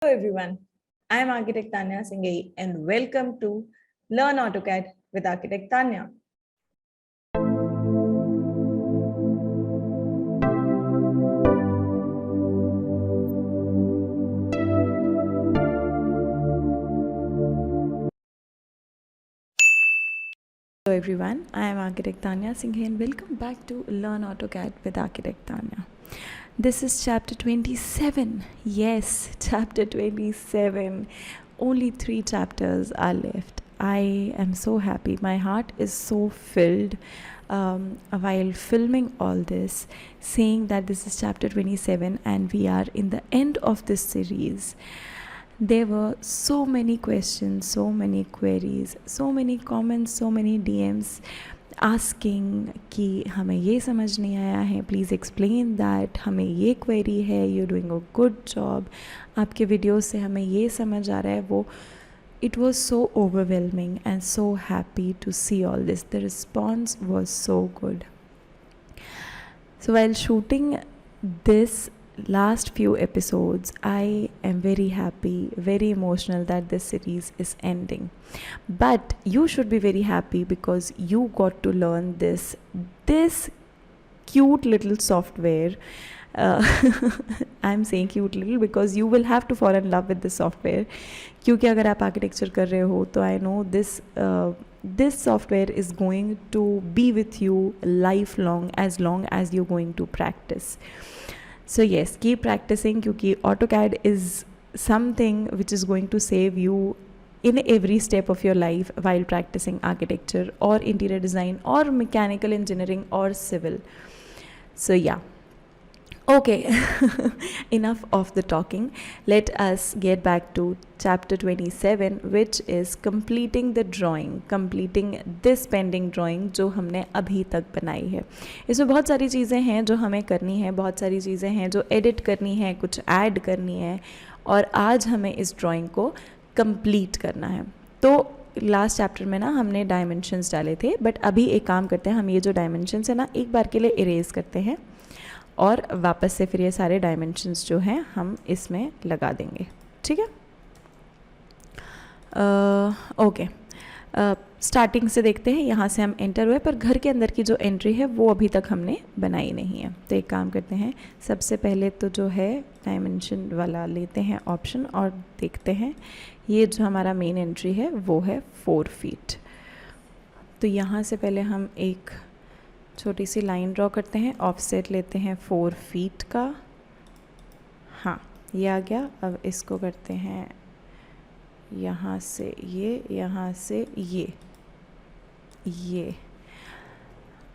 Hello everyone, I am Architect Tanya Singhei and welcome to Learn AutoCAD with Architect Tanya. Hello everyone, I am Architect Tanya Singhei and welcome back to Learn AutoCAD with Architect Tanya. This is chapter 27. Yes, chapter 27. Only 3 chapters are left. I am so happy. My heart is so filled while filming all this, saying that this is chapter 27 and we are in the end of this series. There were so many questions, so many queries, so many comments, so many DMs asking कि हमें ये समझ नहीं आया है, please explain that, हमें ये query है, you doing a good job, आपके वीडियोस से हमें ये समझ आ रहा है वो. It was so overwhelming and so happy to see all this. The response was so good. So while shooting this last few episodes, I am very happy, very emotional that this series is ending. But you should be very happy because you got to learn this cute little software. I'm saying cute little because you will have to fall in love with this software. क्योंकि अगर आप architecture कर रहे हो तो I know this software is going to be with you lifelong as long as you're going to practice. So yes, keep practicing क्योंकि AutoCAD is something which is going to save you in every step of your life while practicing architecture or interior design or mechanical engineering or civil. So yeah. Okay, enough of the talking. Let us get back to chapter 27, which is completing the drawing, completing this pending drawing जो हमने अभी तक बनाई है. इसमें बहुत सारी चीज़ें हैं जो हमें करनी है, बहुत सारी चीज़ें हैं जो एडिट करनी है, कुछ ऐड करनी है और आज हमें इस ड्राइंग को कंप्लीट करना है. तो लास्ट चैप्टर में ना हमने डायमेंशंस डाले थे, बट अभी एक काम करते हैं, हम ये जो डायमेंशंस है ना एक बार के लिए इरेज करते हैं और वापस से फिर ये सारे डायमेंशंस जो हैं हम इसमें लगा देंगे. ठीक है, ओके. स्टार्टिंग से देखते हैं, यहाँ से हम एंटर हुए पर घर के अंदर की जो एंट्री है वो अभी तक हमने बनाई नहीं है. तो एक काम करते हैं, सबसे पहले तो जो है डायमेंशन वाला लेते हैं ऑप्शन और देखते हैं. ये जो हमारा मेन एंट्री है वो है 4 फीट. तो यहाँ से पहले हम एक छोटी सी लाइन ड्रॉ करते हैं, ऑफसेट लेते हैं 4 फीट का. हाँ, ये आ गया. अब इसको करते हैं यहाँ से ये, यहाँ से ये.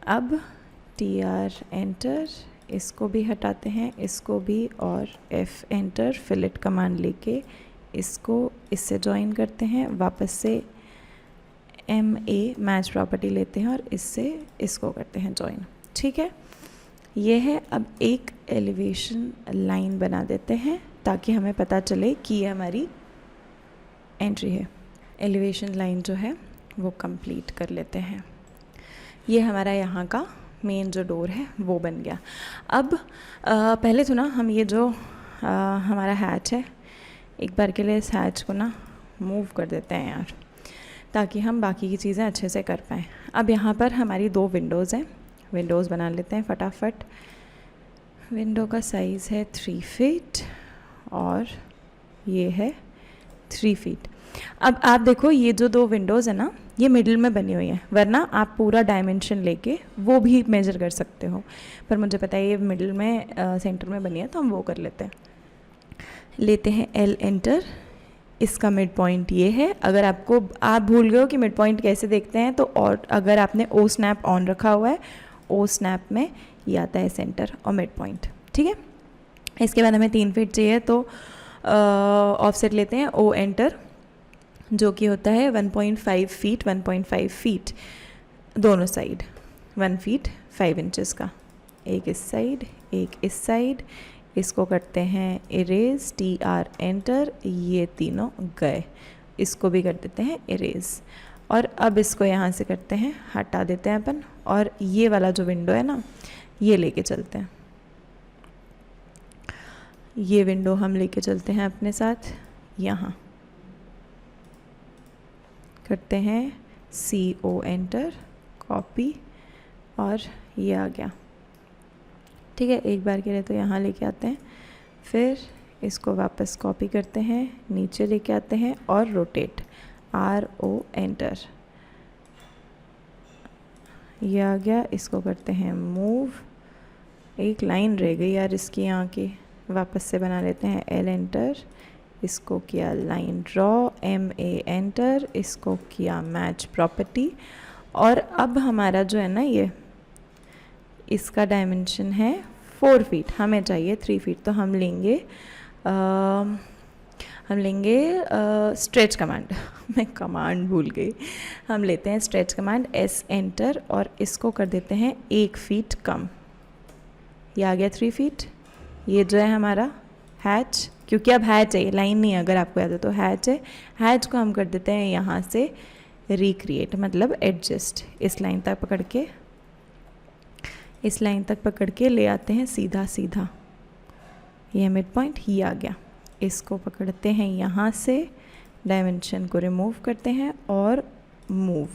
अब TR एंटर, इसको भी हटाते हैं, इसको भी, और F एंटर, फिलेट कमांड लेके इसको इससे जॉइन करते हैं. वापस से MA मैच प्रॉपर्टी लेते हैं और इससे इसको करते हैं जॉइन. ठीक है, ये है. अब एक एलिवेशन लाइन बना देते हैं ताकि हमें पता चले कि ये हमारी एंट्री है. एलिवेशन लाइन जो है वो कंप्लीट कर लेते हैं. ये हमारा यहाँ का मेन जो डोर है वो बन गया. अब पहले तो ना हम ये जो हमारा हैच है, एक बार के लिए इस हैच को ना मूव कर देते हैं यार, ताकि हम बाकी की चीज़ें अच्छे से कर पाएँ. अब यहाँ पर हमारी 2 विंडोज़ हैं, विंडोज़ बना लेते हैं फटाफट. विंडो का साइज़ है 3 फीट और ये है 3 फीट. अब आप देखो ये जो 2 विंडोज़ है ना ये मिडिल में बनी हुई हैं, वरना आप पूरा डायमेंशन लेके वो भी मेजर कर सकते हो, पर मुझे पता है ये मिडिल में सेंटर में बनी है तो हम वो कर लेते हैं. लेते हैं L एंटर. इसका मिड पॉइंट ये है. अगर आप भूल गए हो कि मिड पॉइंट कैसे देखते हैं तो, और अगर आपने O स्नैप ऑन रखा हुआ है, O स्नैप में ये आता है सेंटर और मिड पॉइंट. ठीक है, इसके बाद हमें 3 फीट चाहिए तो ऑफसेट लेते हैं O एंटर, जो कि होता है 1.5 फीट, 1.5 फीट दोनों साइड, 1 फीट 5 इंचेस का. एक इस साइड, एक इस साइड. इसको करते हैं इरेज, TR एंटर, ये तीनों गए. इसको भी कर देते हैं इरेज और अब इसको यहाँ से करते हैं हटा देते हैं अपन, और ये वाला जो विंडो है ना ये लेके चलते हैं. ये विंडो हम लेके चलते हैं अपने साथ, यहाँ करते हैं CO एंटर, कॉपी, और ये आ गया। ठीक है, एक बार के लिए तो यहाँ लेके आते हैं, फिर इसको वापस कॉपी करते हैं, नीचे लेके आते हैं और रोटेट, RO एंटर, ये आ गया। इसको करते हैं मूव, एक लाइन रह गई यार इसकी यहाँ की, वापस से बना लेते हैं, L एंटर, इसको किया लाइन ड्रॉ, MA एंटर, इसको किया मैच प्रॉपर्टी। और अब हमारा जो है ना ये, इसका डायमेंशन है 4 फीट, हमें चाहिए 3 फीट, तो हम लेंगे स्ट्रेच कमांड मैं कमांड भूल गई। हम लेते हैं स्ट्रेच कमांड, S एंटर, और इसको कर देते हैं 1 फीट कम, ये आ गया 3 फीट। ये जो है हमारा हैच, क्योंकि अब हैच है, ये लाइन नहीं है, अगर आपको याद है तो हैच है। हैच को हम कर देते हैं यहाँ से रिक्रिएट, मतलब एडजस्ट, इस लाइन तक पकड़ के ले आते हैं सीधा सीधा, ये मिड पॉइंट ही आ गया। इसको पकड़ते हैं यहाँ से, डायमेंशन को रिमूव करते हैं और मूव,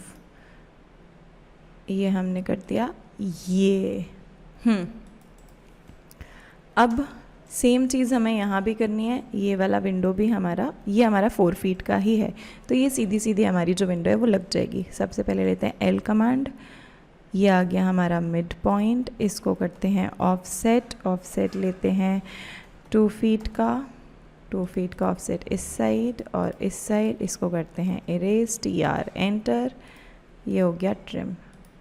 ये हमने कर दिया ये। अब सेम चीज़ हमें यहाँ भी करनी है, ये वाला विंडो भी ये हमारा 4 फीट का ही है, तो ये सीधी सीधी हमारी जो विंडो है वो लग जाएगी। सबसे पहले लेते हैं L कमांड, ये आ गया हमारा मिड पॉइंट, इसको करते हैं ऑफसेट लेते हैं 2 फीट का ऑफसेट इस साइड और इस साइड, इसको करते हैं इरेज, TR एंटर, ये हो गया ट्रिम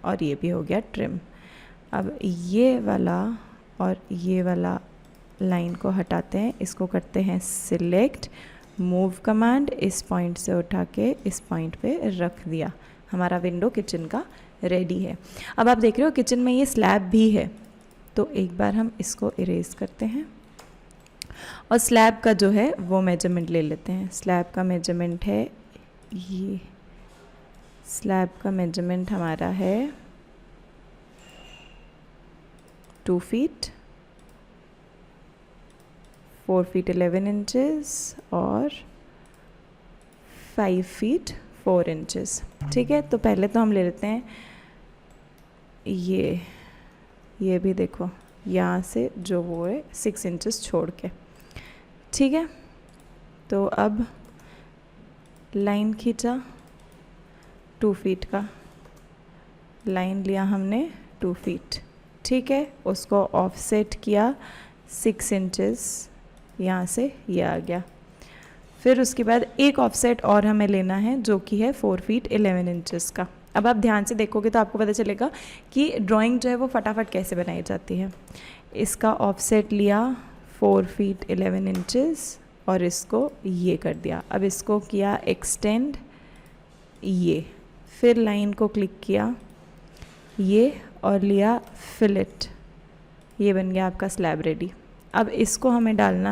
और ये भी हो गया ट्रिम। अब ये वाला और ये वाला लाइन को हटाते हैं, इसको करते हैं सिलेक्ट, मूव कमांड, इस पॉइंट से उठा के इस पॉइंट पे रख दिया, हमारा विंडो किचन का रेडी है। अब आप देख रहे हो किचन में ये स्लैब भी है, तो एक बार हम इसको इरेज करते हैं और स्लैब का जो है वो मेजरमेंट ले लेते हैं। स्लैब का मेजरमेंट है ये, स्लैब का मेजरमेंट हमारा है 2 फीट 4 फीट 11 इंचेस और 5 फीट 4 इंचेस। ठीक है, तो पहले तो हम ले लेते हैं ये भी देखो यहाँ से जो वो है 6 इंचेस छोड़ के। ठीक है, तो अब लाइन खींचा 2 फीट का, लाइन लिया हमने 2 फीट। ठीक है, उसको ऑफसेट किया 6 इंचेस, यहाँ से ये आ गया। फिर उसके बाद एक ऑफसेट और हमें लेना है जो कि है 4 फीट 11 इंचेस का। अब आप ध्यान से देखोगे तो आपको पता चलेगा कि ड्राइंग जो है वो फटाफट कैसे बनाई जाती है। इसका ऑफसेट लिया 4 फीट 11 इंचेस और इसको ये कर दिया। अब इसको किया एक्सटेंड, ये फिर लाइन को क्लिक किया ये और लिया फिलेट, ये बन गया आपका स्लैब रेडी। अब इसको हमें डालना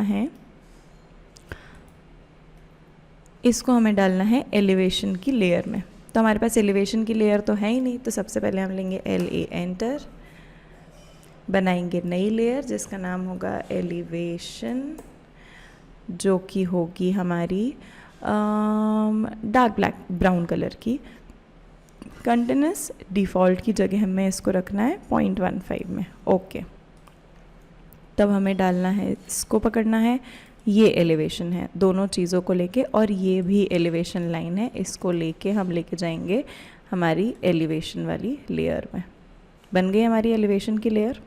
है एलिवेशन की लेयर में। तो हमारे पास एलिवेशन की लेयर तो है ही नहीं, तो सबसे पहले हम लेंगे LA एंटर, बनाएंगे नई लेयर जिसका नाम होगा एलिवेशन, जो कि होगी हमारी डार्क ब्लैक ब्राउन कलर की। कंटिन्यूस डिफ़ॉल्ट की जगह हमें इसको रखना है 0.15 में। ओके, तब हमें डालना है, इसको पकड़ना है, ये एलिवेशन है दोनों चीज़ों को लेके, और ये भी एलिवेशन लाइन है, इसको लेके हम लेके जाएंगे हमारी एलिवेशन वाली लेयर में। बन गई हमारी एलिवेशन की लेयर।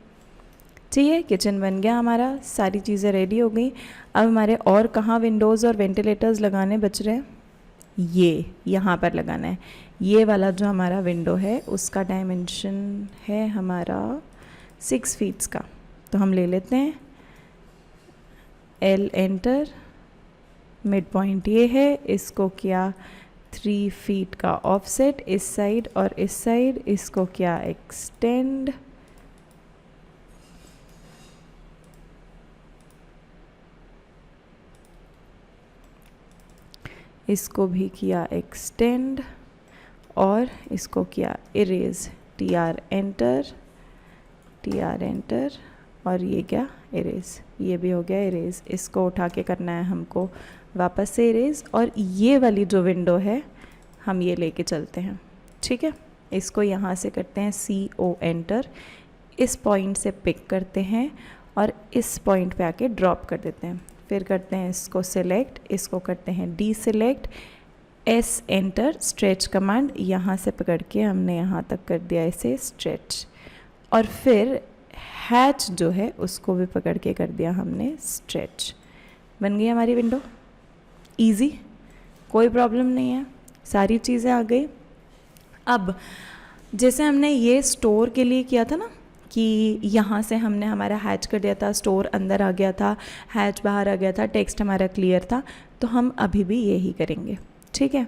ठीक है, किचन बन गया हमारा, सारी चीज़ें रेडी हो गई। अब हमारे और कहाँ विंडोज़ और वेंटिलेटर्स लगाने बच रहे हैं, ये यहाँ पर लगाना है। ये वाला जो हमारा विंडो है उसका डायमेंशन है हमारा 6 फीट्स का, तो हम ले लेते हैं L एंटर, मिड पॉइंट ये है, इसको किया 3 फीट का ऑफसेट इस साइड और इस साइड, इसको किया एक्सटेंड, इसको भी किया एक्सटेंड और इसको किया इरेज, TR एंटर और ये क्या इरेज, ये भी हो गया इरेज। इसको उठा के करना है हमको वापस से इरेज, और ये वाली जो विंडो है हम ये लेके चलते हैं, ठीक है। इसको यहाँ से करते हैं CO एंटर, इस पॉइंट से पिक करते हैं और इस पॉइंट पे आके ड्रॉप कर देते हैं। फिर करते हैं इसको सेलेक्ट, इसको करते हैं deselect, S enter, stretch command, यहाँ से पकड़ के हमने यहाँ तक कर दिया इसे स्ट्रेच, और फिर हैच जो है उसको भी पकड़ के कर दिया हमने स्ट्रेच। बन गई हमारी विंडो, इजी, कोई प्रॉब्लम नहीं है, सारी चीज़ें आ गई। अब जैसे हमने ये स्टोर के लिए किया था ना कि यहाँ से हमने हमारा हैच कर दिया था, स्टोर अंदर आ गया था, हैच बाहर आ गया था, टेक्स्ट हमारा क्लियर था, तो हम अभी भी यही करेंगे, ठीक है।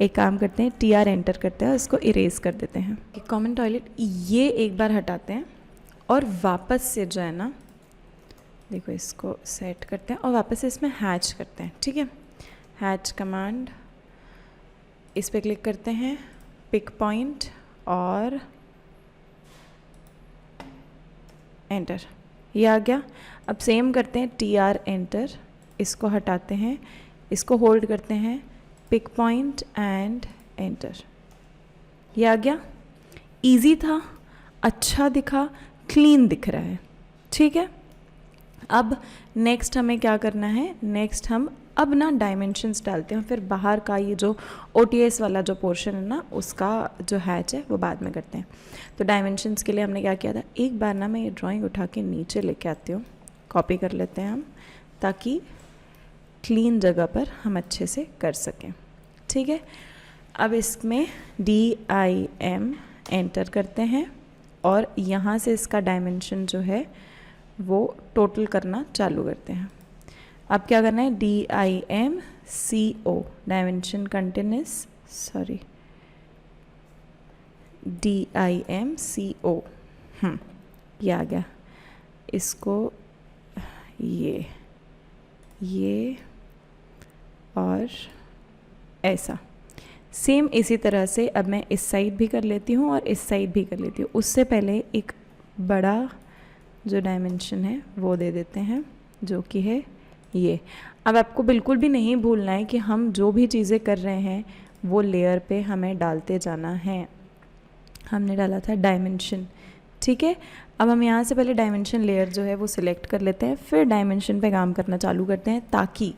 एक काम करते हैं, TR एंटर करते हैं, इसको इरेज कर देते हैं। कॉमन टॉयलेट ये एक बार हटाते हैं और वापस से जो है ना, देखो इसको सेट करते हैं और वापस से इसमें हैच करते हैं, ठीक है। हैच कमांड, इस पर क्लिक करते हैं, पिक पॉइंट और एंटर, ये आ गया। अब सेम करते हैं, TR एंटर, इसको हटाते हैं, इसको होल्ड करते हैं, पिक पॉइंट एंड एंटर, ये आ गया। इजी था, अच्छा दिखा, क्लीन दिख रहा है, ठीक है। अब नेक्स्ट हमें क्या करना है, नेक्स्ट हम अब ना डायमेंशंस डालते हैं, फिर बाहर का ये जो OTS वाला जो पोर्शन है ना, उसका जो हैच है वो बाद में करते हैं। तो डायमेंशंस के लिए हमने क्या किया था, एक बार ना मैं ये ड्राइंग उठा के नीचे लेके आती हूँ, कॉपी कर लेते हैं हम, ताकि क्लीन जगह पर हम अच्छे से कर सकें, ठीक है। अब इसमें DIM एंटर करते हैं और यहाँ से इसका डायमेंशन जो है वो टोटल करना चालू करते हैं। अब क्या करना है, DIM CO dimension continuous, sorry DIM CO, ये आ गया। इसको ये और ऐसा सेम इसी तरह से अब मैं इस साइड भी कर लेती हूँ और इस साइड भी कर लेती हूँ। उससे पहले एक बड़ा जो डायमेंशन है वो दे देते हैं, जो कि है ये। अब आपको बिल्कुल भी नहीं भूलना है कि हम जो भी चीज़ें कर रहे हैं वो लेयर पे हमें डालते जाना है। हमने डाला था डायमेंशन, ठीक है। अब हम यहाँ से पहले डायमेंशन लेयर जो है वो सिलेक्ट कर लेते हैं, फिर डायमेंशन पे काम करना चालू करते हैं, ताकि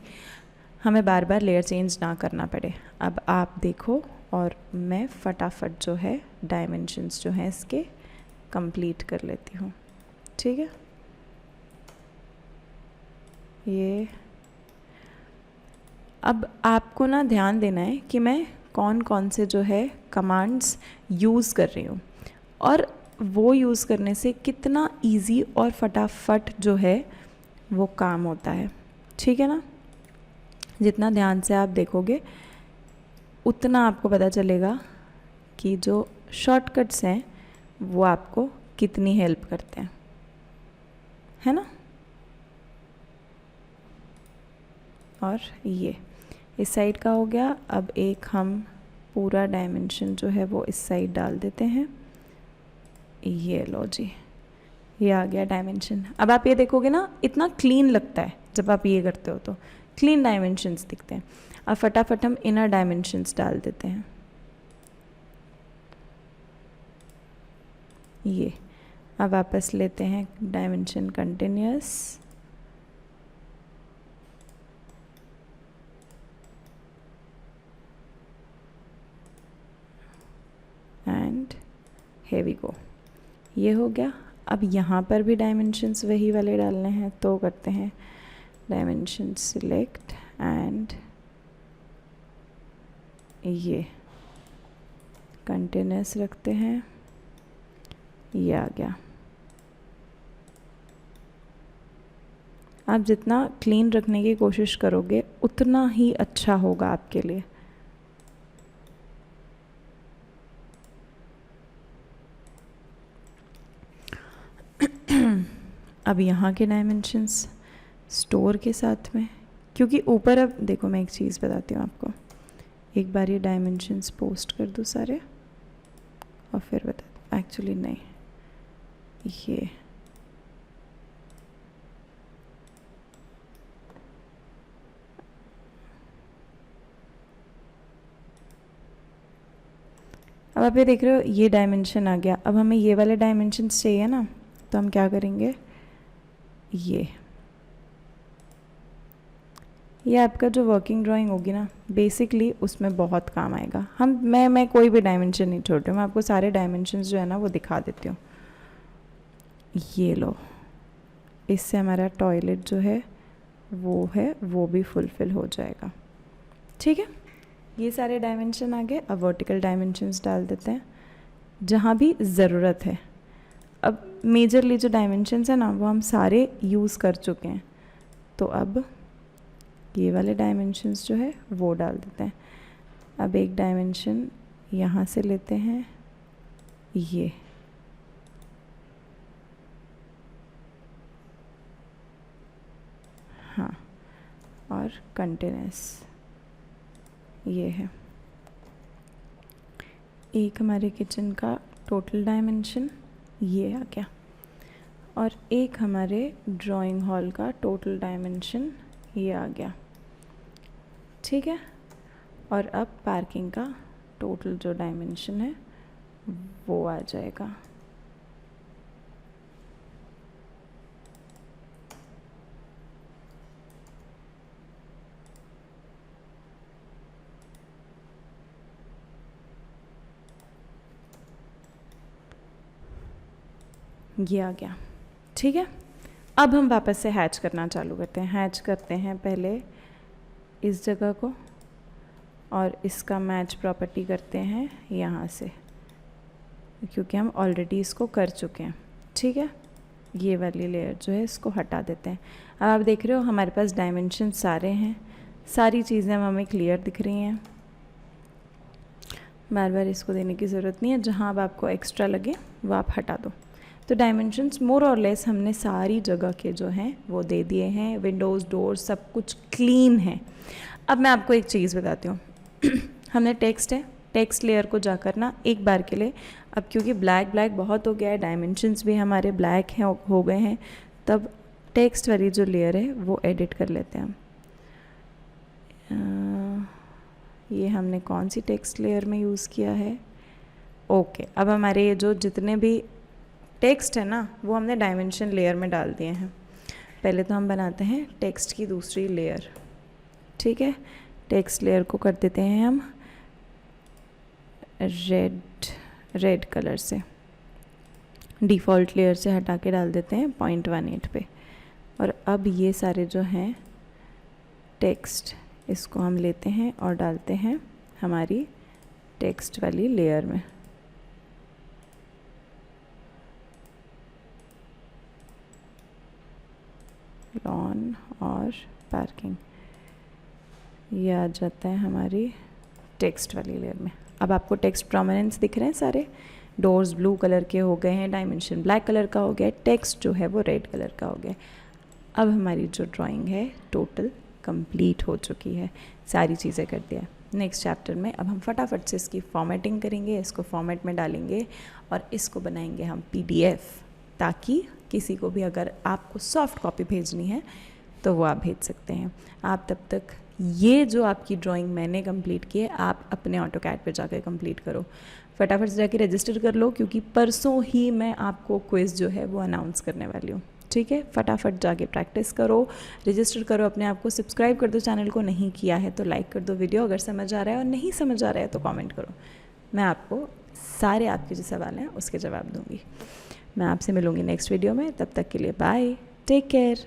हमें बार बार लेयर चेंज ना करना पड़े। अब आप देखो और मैं फटाफट जो है डायमेंशंस जो हैं इसके कंप्लीट कर लेती हूँ, ठीक है। ये अब आपको ना ध्यान देना है कि मैं कौन कौन से जो है कमांड्स यूज़ कर रही हूँ, और वो यूज़ करने से कितना इजी और फटाफट जो है वो काम होता है, ठीक है ना। जितना ध्यान से आप देखोगे उतना आपको पता चलेगा कि जो शॉर्टकट्स हैं वो आपको कितनी हेल्प करते हैं, है ना। और ये इस साइड का हो गया। अब एक हम पूरा डायमेंशन जो है वो इस साइड डाल देते हैं, ये लो जी, ये आ गया डायमेंशन। अब आप ये देखोगे ना, इतना क्लीन लगता है जब आप ये करते हो, तो क्लीन डायमेंशंस दिखते हैं। अब फटाफट हम इनर डायमेंशंस डाल देते हैं, ये। अब वापस लेते हैं dimension continuous, and here we go, ये हो गया। अब यहाँ पर भी डायमेंशंस वही वाले डालने हैं, तो करते हैं डायमेंशन सिलेक्ट एंड ये कंटिन्यूअस रखते हैं, ये आ गया। आप जितना क्लीन रखने की कोशिश करोगे उतना ही अच्छा होगा आपके लिए। अब यहाँ के डायमेंशंस स्टोर के साथ में, क्योंकि ऊपर अब देखो मैं एक चीज़ बताती हूँ आपको, एक बार ये डायमेंशंस पोस्ट कर दूँ सारे और फिर बता, एक्चुअली नहीं, अब आप ये देख रहे हो ये डायमेंशन आ गया। अब हमें ये वाले डायमेंशन चाहिए ना, तो हम क्या करेंगे, ये आपका जो वर्किंग ड्राइंग होगी ना बेसिकली उसमें बहुत काम आएगा। मैं कोई भी डायमेंशन नहीं छोड़ रही हूँ, मैं आपको सारे डायमेंशंस जो है ना वो दिखा देती हूँ। ये लो, इससे हमारा टॉयलेट जो है वो भी फुलफ़िल हो जाएगा। ठीक है, ये सारे डायमेंशन आ गए। अब वर्टिकल डायमेंशंस डाल देते हैं जहाँ भी ज़रूरत है। अब मेजरली जो डायमेंशंस है ना वो हम सारे यूज़ कर चुके हैं, तो अब ये वाले डायमेंशंस जो है वो डाल देते हैं। अब एक डायमेंशन यहाँ से लेते हैं, ये हाँ, और कंटिन्यूस ये है। एक हमारे किचन का टोटल डायमेंशन ये आ गया, और एक हमारे ड्राइंग हॉल का टोटल डायमेंशन ये आ गया। ठीक है, और अब पार्किंग का टोटल जो डायमेंशन है वो आ जाएगा। ये आ गया। ठीक है, अब हम वापस से हैच करना चालू करते हैं। हैच करते हैं पहले इस जगह को, और इसका मैच प्रॉपर्टी करते हैं यहाँ से, क्योंकि हम ऑलरेडी इसको कर चुके हैं। ठीक है, ये वाली लेयर जो है इसको हटा देते हैं। अब आप देख रहे हो हमारे पास डायमेंशन सारे हैं, सारी चीज़ें हमें क्लियर दिख रही हैं। बार बार इसको देने की ज़रूरत नहीं है, जहाँ अब आपको एक्स्ट्रा लगे वो आप हटा दो। तो डायमेंशंस मोर और लेस हमने सारी जगह के जो हैं वो दे दिए हैं। विंडोज़, डोर सब कुछ क्लीन है। अब मैं आपको एक चीज़ बताती हूँ हमने टेक्स्ट है, टेक्स्ट लेयर को जाकर ना एक बार के लिए, अब क्योंकि ब्लैक बहुत हो गया है, डायमेंशंस भी हमारे ब्लैक हैं हो गए हैं, तब टेक्स्ट वाली जो लेयर है वो एडिट कर लेते हैं हम। ये हमने कौन सी टेक्स्ट लेयर में यूज़ किया है, ओके। अब हमारे ये जो जितने भी टेक्स्ट है ना वो हमने डायमेंशन लेयर में डाल दिए हैं। पहले तो हम बनाते हैं टेक्स्ट की दूसरी लेयर। ठीक है, टेक्स्ट लेयर को कर देते हैं हम रेड कलर से, डिफ़ॉल्ट लेयर से हटा के डाल देते हैं 0.18 पे। और अब ये सारे जो हैं टेक्स्ट, इसको हम लेते हैं और डालते हैं हमारी टेक्स्ट वाली लेयर में। लॉन और पार्किंग, ये आ जाता है हमारी टेक्स्ट वाली लेयर में। अब आपको टेक्स्ट प्रोमिनेंस दिख रहे हैं सारे। डोर्स ब्लू कलर के हो गए हैं, डायमेंशन ब्लैक कलर का हो गया, टेक्स्ट जो है वो रेड कलर का हो गया। अब हमारी जो ड्राइंग है टोटल कंप्लीट हो चुकी है, सारी चीज़ें कर दिया। नेक्स्ट चैप्टर में अब हम फटाफट से इसकी फॉर्मेटिंग करेंगे, इसको फॉर्मेट में डालेंगे और इसको बनाएंगे हम PDF, ताकि किसी को भी अगर आपको सॉफ्ट कॉपी भेजनी है तो वो आप भेज सकते हैं। आप तब तक ये जो आपकी ड्राइंग मैंने कंप्लीट की है आप अपने ऑटोकैड पे जाकर कंप्लीट करो, फटाफट से जाके रजिस्टर कर लो, क्योंकि परसों ही मैं आपको क्विज़ जो है वो अनाउंस करने वाली हूँ। ठीक है, फटाफट जाके प्रैक्टिस करो, रजिस्टर करो अपने आप को, सब्सक्राइब कर दो चैनल को, नहीं किया है तो लाइक कर दो वीडियो, अगर समझ आ रहा है, और नहीं समझ आ रहा है तो कमेंट करो। मैं आपको सारे आपके जो सवाल हैं उसके जवाब दूँगी। मैं आपसे मिलूँगी नेक्स्ट वीडियो में, तब तक के लिए बाय, टेक केयर।